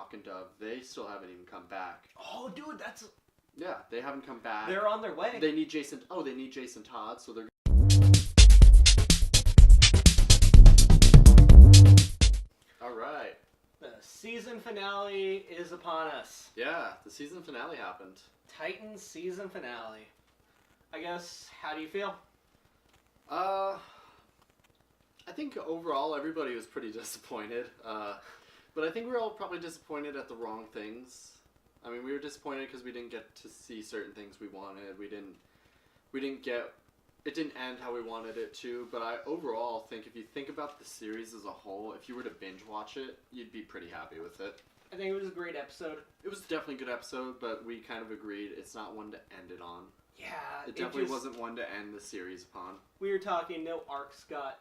Hawk and Dove, they still haven't even come back. Oh, dude, that's... Yeah, they haven't come back. They're on their way. They need Jason... Oh, they need Jason Todd, so they're... Alright. The season finale is upon us. Yeah, the season finale happened. Titans season finale. I guess, how do you feel? I think overall everybody was pretty disappointed. But I think we were all probably disappointed at the wrong things. I mean, we were disappointed because we didn't get to see certain things we wanted. We didn't get... It didn't end how we wanted it to, but I overall think if you think about the series as a whole, if you were to binge watch it, you'd be pretty happy with it. I think it was a great episode. It was definitely a good episode, but we kind of agreed it's not one to end it on. Yeah. It definitely wasn't one to end the series upon. We were talking, no arcs got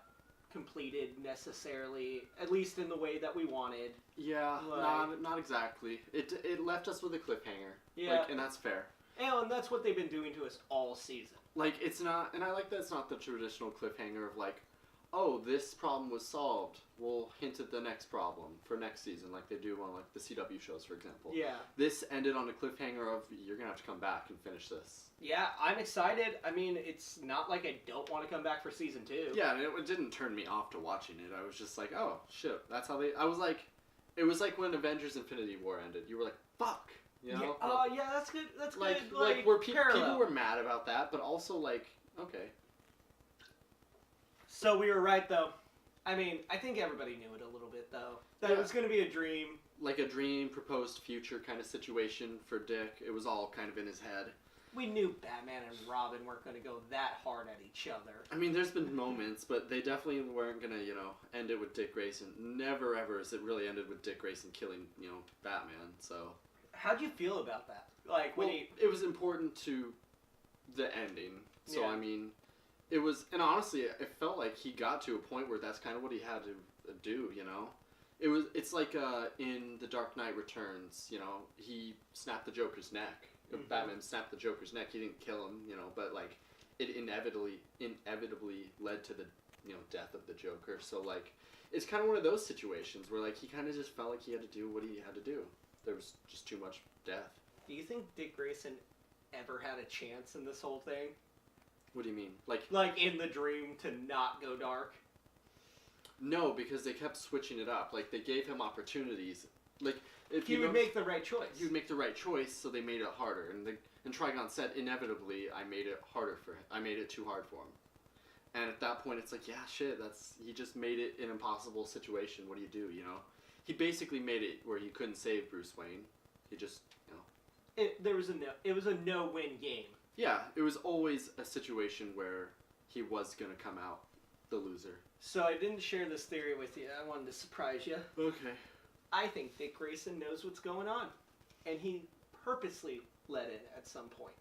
completed necessarily, at least in the way that we wanted. Yeah, not exactly. It left us with a cliffhanger. Yeah. And that's fair. And that's what they've been doing to us all season. Like, it's not, and I like that it's not the traditional cliffhanger of like, oh, this problem was solved. We'll hint at the next problem for next season, like they do on like the CW shows, for example. Yeah. This ended on a cliffhanger of, you're going to have to come back and finish this. Yeah, I'm excited. I mean, it's not like I don't want to come back for season 2. Yeah, and it didn't turn me off to watching it. I was just like, oh, shit, that's how they, I was like, it was like when Avengers Infinity War ended. You were like, fuck. You know? Yeah, that's good. That's like, good. Like where people were mad about that, but also like, okay. So we were right, though. I mean, I think everybody knew it a little bit, though. That it was going to be a dream. Like a dream, proposed future kind of situation for Dick. It was all kind of in his head. We knew Batman and Robin weren't going to go that hard at each other. I mean, there's been moments, but they definitely weren't going to, end it with Dick Grayson. Never ever has it really ended with Dick Grayson killing, Batman, so... How'd you feel about that? Like, when it was important to the ending. So, Yeah. I mean, it was... And honestly, it felt like he got to a point where that's kind of what he had to do, It's like in The Dark Knight Returns, he snapped the Joker's neck. Mm-hmm. Batman snapped the Joker's neck. He didn't kill him, but, like, it inevitably led to the, death of the Joker. So, like, it's kind of one of those situations where, like, he kind of just felt like he had to do what he had to do. There was just too much death. Do you think Dick Grayson ever had a chance in this whole thing? What do you mean? Like in the dream to not go dark? No, because they kept switching it up. Like, they gave him opportunities. Like, if he would make the right choice. He would make the right choice, so they made it harder. And Trigon said, inevitably, I made it harder for him. I made it too hard for him. And at that point, it's like, yeah, shit, he just made it an impossible situation. What do you do, He basically made it where he couldn't save Bruce Wayne. He just, It was a no-win game. Yeah, it was always a situation where he was going to come out the loser. So I didn't share this theory with you. I wanted to surprise you. Okay. I think Dick Grayson knows what's going on. And he purposely let it at some point.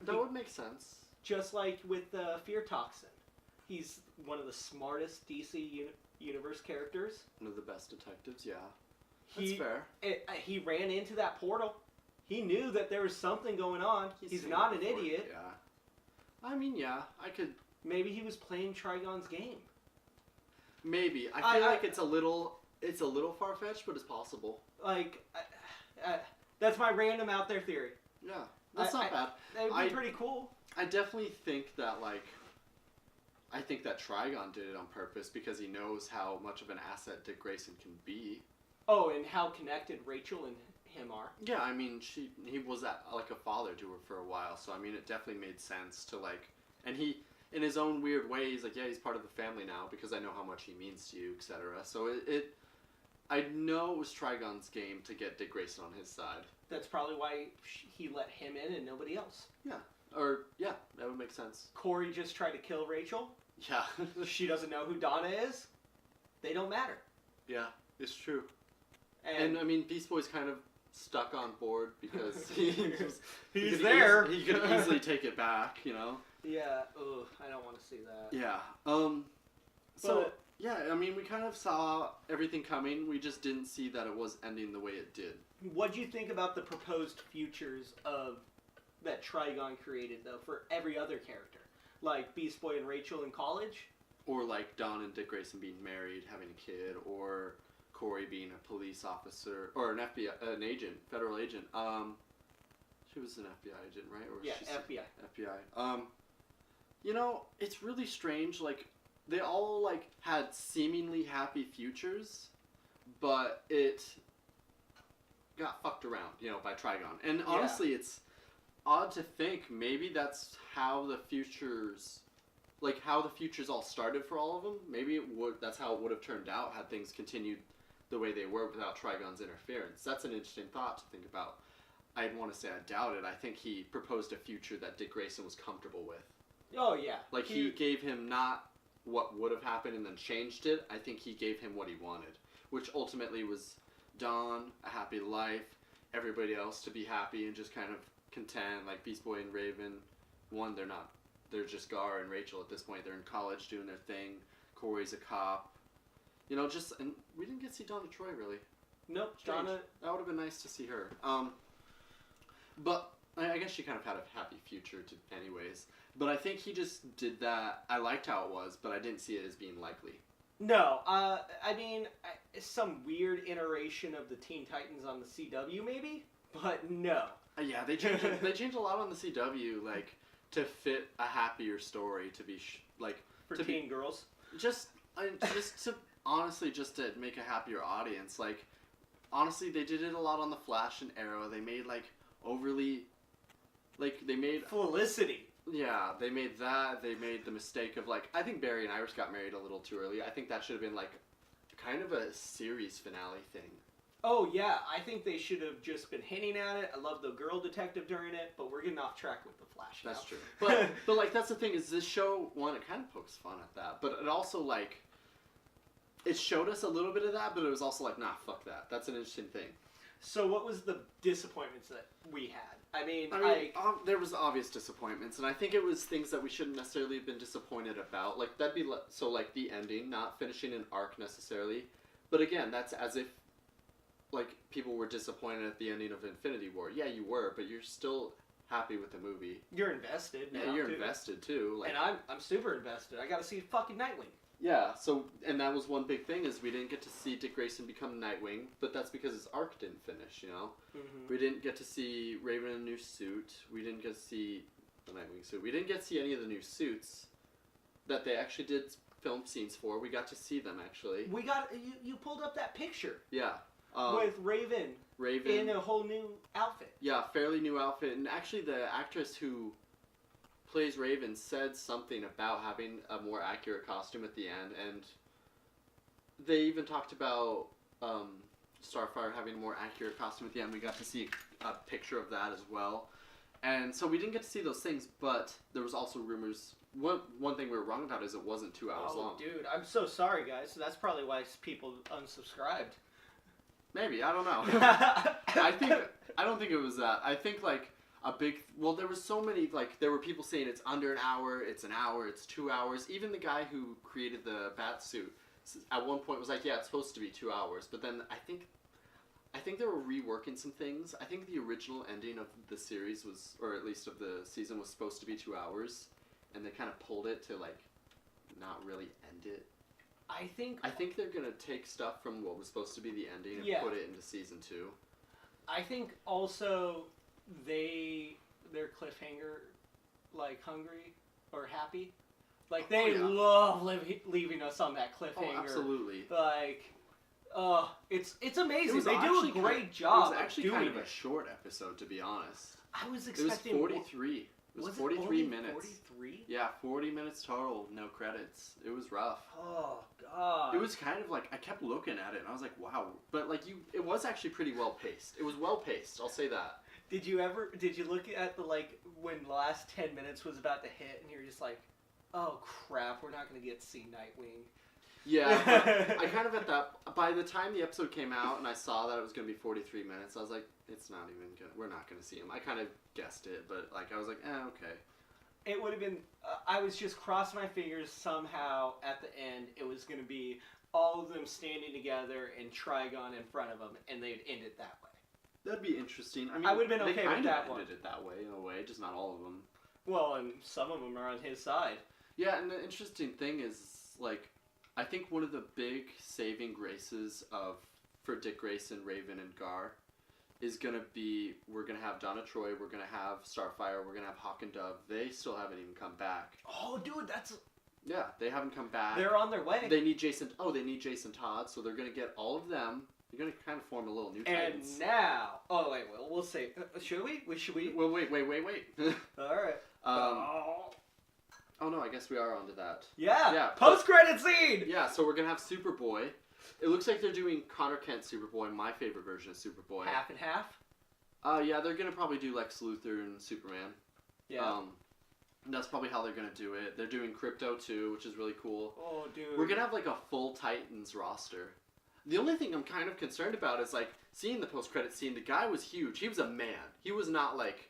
That would make sense. Just like with Fear Toxin. He's one of the smartest DC Universe characters. One of the best detectives, yeah. That's fair. He ran into that portal. He knew that there was something going on. He's not an idiot. Yeah. I mean, yeah, I could... Maybe he was playing Trigon's game. Maybe. I feel like it's a little far-fetched, but it's possible. Like, that's my random out there theory. Yeah, that's not bad. That would be pretty cool. I definitely think that, like... I think that Trigon did it on purpose because he knows how much of an asset Dick Grayson can be. Oh, and how connected Rachel and him are. Yeah, I mean, he was like a father to her for a while, so I mean, it definitely made sense to like, and he, in his own weird way, he's like, yeah, he's part of the family now because I know how much he means to you, etc. So I know it was Trigon's game to get Dick Grayson on his side. That's probably why he let him in and nobody else. Yeah, that would make sense. Corey just tried to kill Rachel. Yeah. She doesn't know who Donna is. They don't matter. Yeah, it's true. And I mean, Beast Boy's kind of stuck on board because he's there. He could easily take it back, Yeah. Ugh, I don't want to see that. Yeah. Yeah, I mean, we kind of saw everything coming. We just didn't see that it was ending the way it did. What'd you think about the proposed futures that Trigon created, though, for every other character? Like Beast Boy and Rachel in college? Or like Don and Dick Grayson being married, having a kid, or Corey being a police officer or an FBI, an agent, federal agent. She was an FBI agent, right? Or was Yeah, she FBI. FBI. You know, it's really strange. Like, they all like had seemingly happy futures, but it got fucked around, you know, by Trigon. And honestly, it's odd to think maybe that's how the futures, like how the futures all started for all of them. Maybe that's how it would have turned out had things continued the way they were without Trigon's interference. That's an interesting thought to think about. I'd want to say I doubt it. I think he proposed a future that Dick Grayson was comfortable with. Oh, yeah. Like, he gave him not what would have happened and then changed it. I think he gave him what he wanted, which ultimately was Dawn, a happy life, everybody else to be happy and just kind of content. Like, Beast Boy and Raven, one, they're not. They're just Gar and Rachel at this point. They're in college doing their thing. Corey's a cop. You know, and we didn't get to see Donna Troy, really. Nope, Strange. Donna... That would have been nice to see her. But I guess she kind of had a happy future anyways. But I think he just did that. I liked how it was, but I didn't see it as being likely. No, I mean, some weird iteration of the Teen Titans on the CW, maybe? But no. Yeah, they changed a lot on the CW, like, to fit a happier story, to be, For teen girls? Just to, honestly, just to make a happier audience. Like, honestly, they did it a lot on The Flash and Arrow. They made, like, overly, like, they made... Felicity. Yeah, they made that. They made the mistake of, like, I think Barry and Iris got married a little too early. I think that should have been, like, kind of a series finale thing. Oh, yeah. I think they should have just been hinting at it. I love the girl detective during it, but we're getting off track with The Flash now. That's true. But like, that's the thing, is this show, one, it kind of pokes fun at that, but it also, like, it showed us a little bit of that, but it was also like, nah, fuck that. That's an interesting thing. So what was the disappointments that we had? I mean, there was obvious disappointments, and I think it was things that we shouldn't necessarily have been disappointed about. Like, that'd be, so, like, the ending, not finishing an arc necessarily. But again, that's as if, like, people were disappointed at the ending of Infinity War. Yeah, you were, but you're still happy with the movie. You're invested now, Yeah, you're invested, too. Like, and I'm super invested. I gotta see fucking Nightwing. Yeah, so, and that was one big thing, is we didn't get to see Dick Grayson become Nightwing, but that's because his arc didn't finish, you know? Mm-hmm. We didn't get to see Raven in a new suit. We didn't get to see the Nightwing suit. We didn't get to see any of the new suits that they actually did film scenes for. We got to see them, actually. We got, you pulled up that picture. Yeah. With Raven in a whole new outfit. Yeah, fairly new outfit. And actually the actress who plays Raven said something about having a more accurate costume at the end, and they even talked about Starfire having a more accurate costume at the end. We got to see a picture of that as well. And so we didn't get to see those things, but there was also rumors. One thing we were wrong about is it wasn't 2 hours long. Oh, dude, I'm so sorry, guys. So that's probably why people unsubscribed. Maybe, I don't know. I don't think it was that. I think, like, there was so many, like, there were people saying it's under an hour, it's 2 hours. Even the guy who created the bat suit at one point was like, yeah, it's supposed to be 2 hours. But then I think they were reworking some things. I think the original ending of the series was, or at least of the season, was supposed to be 2 hours. And they kind of pulled it to, like, not really end it. I think they're going to take stuff from what was supposed to be the ending and put it into season 2. I think also their cliffhanger, like, hungry or happy. Like, they love leaving us on that cliffhanger. Oh, absolutely. Like, it's amazing. They do a great It job. was actually kind of a short episode, to be honest. I was expecting... It was 43. It was 43 minutes. 43? Yeah, 40 minutes total, no credits. It was rough. Oh, God. It was kind of like, I kept looking at it, and I was like, wow. But, like, it was actually pretty well-paced. It was well-paced, I'll say that. Did you look at the, like, when the last 10 minutes was about to hit, and you're just like, oh, crap, we're not going to get to see Nightwing. Yeah, I kind of by the time the episode came out and I saw that it was going to be 43 minutes, I was like, it's not even good. We're not going to see him. I kind of guessed it, but, like, I was like, okay. It would have been, I was just crossing my fingers somehow at the end it was going to be all of them standing together and Trigon in front of them, and they'd end it that way. That'd be interesting. I mean, I would have been okay with that one. They kind of ended it that way, in a way, just not all of them. Well, and some of them are on his side. Yeah, and the interesting thing is, like, I think one of the big saving graces of for Dick Grayson, Raven, and Gar is going to be, we're going to have Donna Troy, we're going to have Starfire, we're going to have Hawk and Dove. They still haven't even come back. Oh, dude, that's... Yeah, they haven't come back. They're on their way. They need Jason Todd, so they're going to get all of them. They're going to kind of form a little new Titans. And now... Oh, wait, we'll say... should we? Should we? Well, wait. All right. Oh, no, I guess we are onto that. Yeah. Post-credit scene! Yeah, so we're going to have Superboy. It looks like they're doing Connor Kent Superboy, my favorite version of Superboy. Half and half? Yeah, they're going to probably do Lex Luthor and Superman. Yeah. That's probably how they're going to do it. They're doing Crypto, too, which is really cool. Oh, dude. We're going to have, like, a full Titans roster. The only thing I'm kind of concerned about is, like, seeing the post-credit scene, the guy was huge. He was a man. He was not, like,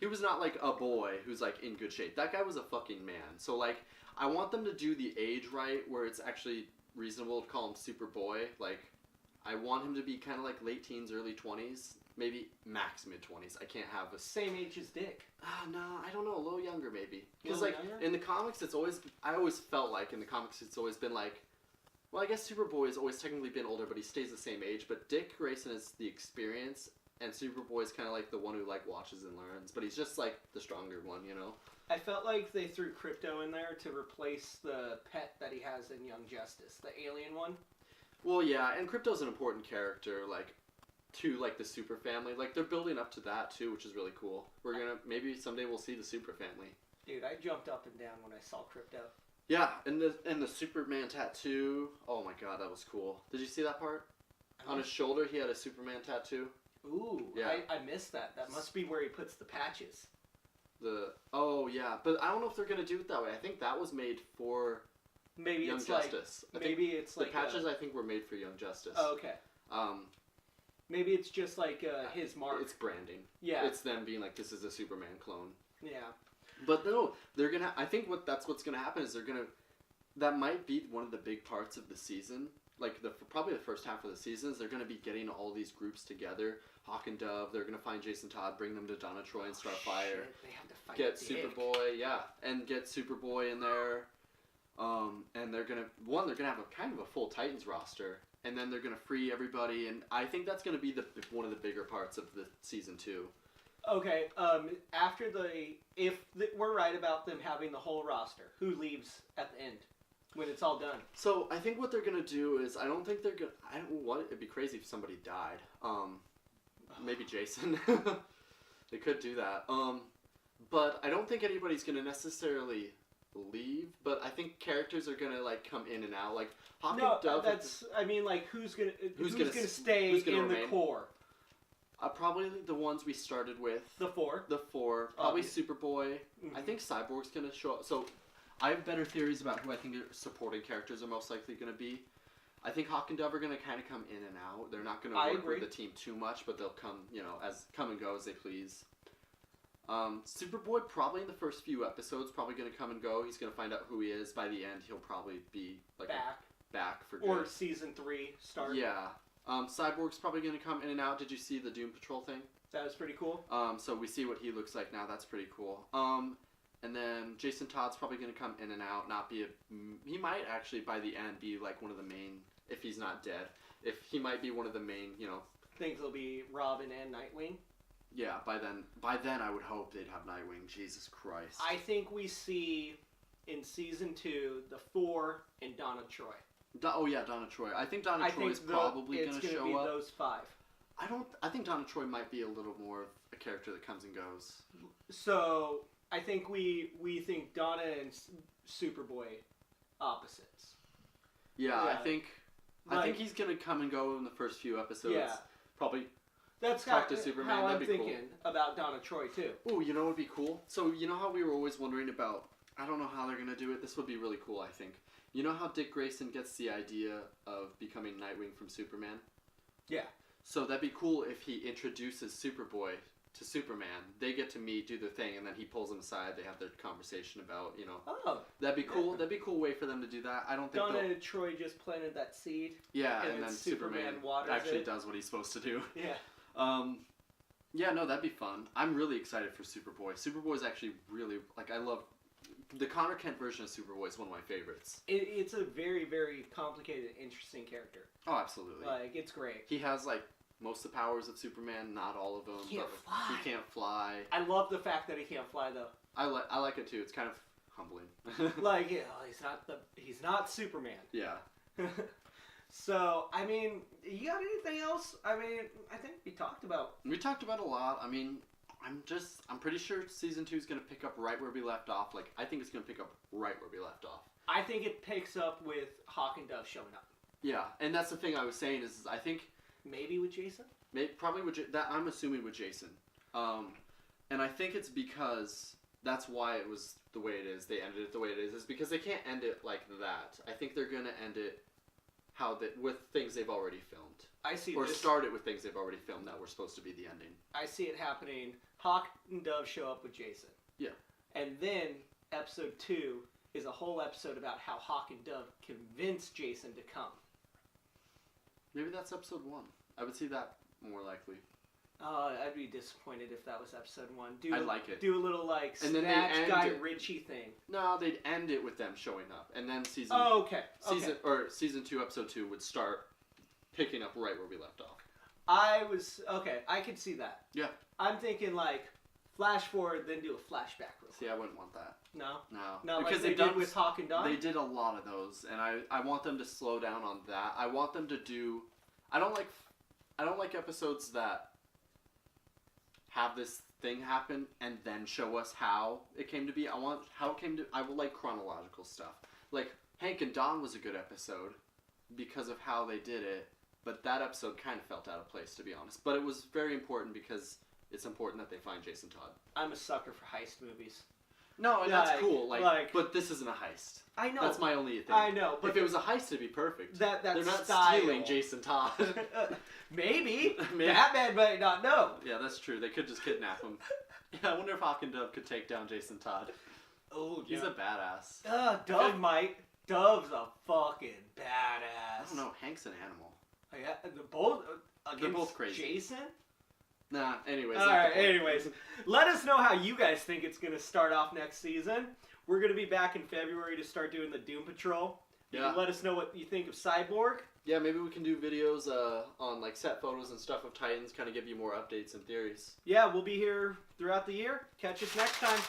a boy who's, like, in good shape. That guy was a fucking man. So, like, I want them to do the age right where it's actually reasonable to call him Superboy. Like, I want him to be kind of like late teens, early 20s. Maybe max mid-20s. I can't have a... Same age as Dick. No, I don't know. A little younger, maybe. Because, Younger? in the comics, it's always... I always felt like in the comics it's always been like... Well, I guess Superboy has always technically been older, but he stays the same age. But Dick Grayson is the experience, and Superboy is kind of like the one who, like, watches and learns. But he's just, like, the stronger one, you know? I felt like they threw Crypto in there to replace the pet that he has in Young Justice. The alien one. Well, yeah, and Crypto's an important character, like... to, like, the Super Family. Like, they're building up to that, too, which is really cool. We're gonna... Maybe someday we'll see the Super Family. Dude, I jumped up and down when I saw Crypto. Yeah, and the Superman tattoo. Oh, my God, that was cool. Did you see that part? On his shoulder, he had a Superman tattoo. Ooh, yeah. I missed that. That must be where he puts the patches. Oh, yeah. But I don't know if they're going to do it that way. I think that was made for maybe Young it's Justice. Like, maybe it's like... The patches, I think, were made for Young Justice. Oh, okay. Maybe it's just like his mark. It's branding. Yeah. It's them being like, this is a Superman clone. Yeah. But no, they're gonna... I think that's what's gonna happen is they're gonna... That might be one of the big parts of the season. Like, probably the first half of the season is they're gonna be getting all these groups together. Hawk and Dove, they're gonna find Jason Todd, bring them to Donna Troy and Starfire. They have to fight Get Dick. Superboy, yeah. And get Superboy in there. And they're gonna... They're gonna have a kind of a full Titans roster. And then they're gonna free everybody. And I think that's gonna be one of the bigger parts of the season 2. Okay, after we're right about them having the whole roster, who leaves at the end when it's all done? So I think what they're gonna do is I don't think they're gonna. I don't want it'd be crazy if somebody died. Maybe Jason. They could do that. But I don't think anybody's gonna necessarily leave. But I think characters are gonna like come in and out. Like Hawk and Dove. That's. I mean, like who's gonna stay who's gonna in remain? the core? Probably the ones we started with. The four. Probably Superboy. Mm-hmm. I think Cyborg's gonna show up. So I have better theories about who I think supporting characters are most likely gonna be. I think Hawk and Dove are gonna kind of come in and out. They're not gonna work with the team too much, but they'll come, come and go as they please. Superboy probably in the first few episodes probably gonna come and go. He's gonna find out who he is. By the end, he'll probably be like back for good. Or season 3 start. Yeah. Cyborg's probably going to come in and out. Did you see the Doom Patrol thing? That was pretty cool. So we see what he looks like now. That's pretty cool. And then Jason Todd's probably going to come in and out. He might actually by the end be like one of the main, if he's not dead. If he might be one of the main, Think it'll be Robin and Nightwing? Yeah, by then I would hope they'd have Nightwing. Jesus Christ. I think we see in season 2 the 4 and Donna Troy. Donna Troy. I think Donna Troy's probably going to show up. It's going to be those 5. I think Donna Troy might be a little more of a character that comes and goes. So, I think we think Donna and Superboy opposites. Yeah. I think he's going to come and go in the first few episodes. Yeah. Probably That's talk to Superman. How That'd I'm be thinking cool. About Donna Troy, too. Ooh, you know what would be cool? So, you know how we were always wondering about... I don't know how they're going to do it. This would be really cool, I think. You know how Dick Grayson gets the idea of becoming Nightwing from Superman? Yeah. So that'd be cool if he introduces Superboy to Superman. They get to meet, do their thing, and then he pulls him aside. They have their conversation about, Oh. That'd be cool. Yeah. That'd be a cool way for them to do that. I don't think Donna and Troy just planted that seed. Yeah, and then Superman actually does what he's supposed to do. Yeah. Yeah, no, that'd be fun. I'm really excited for Superboy. Superboy's actually really, I love the Connor Kent version of Superboy is one of my favorites. It's a very, very complicated, interesting character. Oh, absolutely. Like, it's great. He has, like, most of the powers of Superman, not all of them. He can't fly. He can't fly. I love the fact that he can't fly, though. I like it, too. It's kind of humbling. Like, yeah, he's not Superman. Yeah. So, I mean, you got anything else? I mean, I think we talked about... We talked about a lot. I mean, I'm pretty sure season 2 is going to pick up right where we left off. Like, I think it's going to pick up right where we left off. I think it picks up with Hawk and Dove showing up. Yeah, and that's the thing I was saying is I think... Maybe with Jason? Probably with that. I'm assuming with Jason. And I think it's because that's why it was the way it is. They ended it the way it is because they can't end it like that. I think they're going to end it with things they've already filmed. I see. Or start it with things they've already filmed that were supposed to be the ending. I see it happening. Hawk and Dove show up with Jason. Yeah. And then episode 2 is a whole episode about how Hawk and Dove convince Jason to come. Maybe that's episode 1. I would see that more likely. I'd be disappointed if that was episode 1. I like it. Do a little like and then Snatch Guy Ritchie thing. No, they'd end it with them showing up, and then season 2, episode 2 would start picking up right where we left off. I could see that. Yeah. I'm thinking like flash forward, then do a flashback. See, I wouldn't want that. No, because like they did with Hawk and Dove. They did a lot of those, and I want them to slow down on that. I want them to do. I don't like episodes that have this thing happen and then show us how it came to be. I would like chronological stuff. Like Hank and Dawn was a good episode because of how they did it, but that episode kind of felt out of place, to be honest. But it was very important because it's important that they find Jason Todd. I'm a sucker for heist movies. No, and that's cool. But this isn't a heist. I know. That's my only thing. I know. But if it was a heist, it'd be perfect. That's They're not style. stealing Jason Todd. Maybe. Batman might not know. Yeah, that's true. They could just kidnap him. Yeah, I wonder if Hawk and Dove could take down Jason Todd. Oh, He's a badass. Dove might. Dove's a fucking badass. I don't know. Hank's an animal. Yeah, they're both crazy. Jason? Nah, anyways. Alright, anyways. Let us know how you guys think it's going to start off next season. We're going to be back in February to start doing the Doom Patrol. You can let us know what you think of Cyborg. Yeah, maybe we can do videos on like set photos and stuff of Titans, kind of give you more updates and theories. Yeah, we'll be here throughout the year. Catch us next time.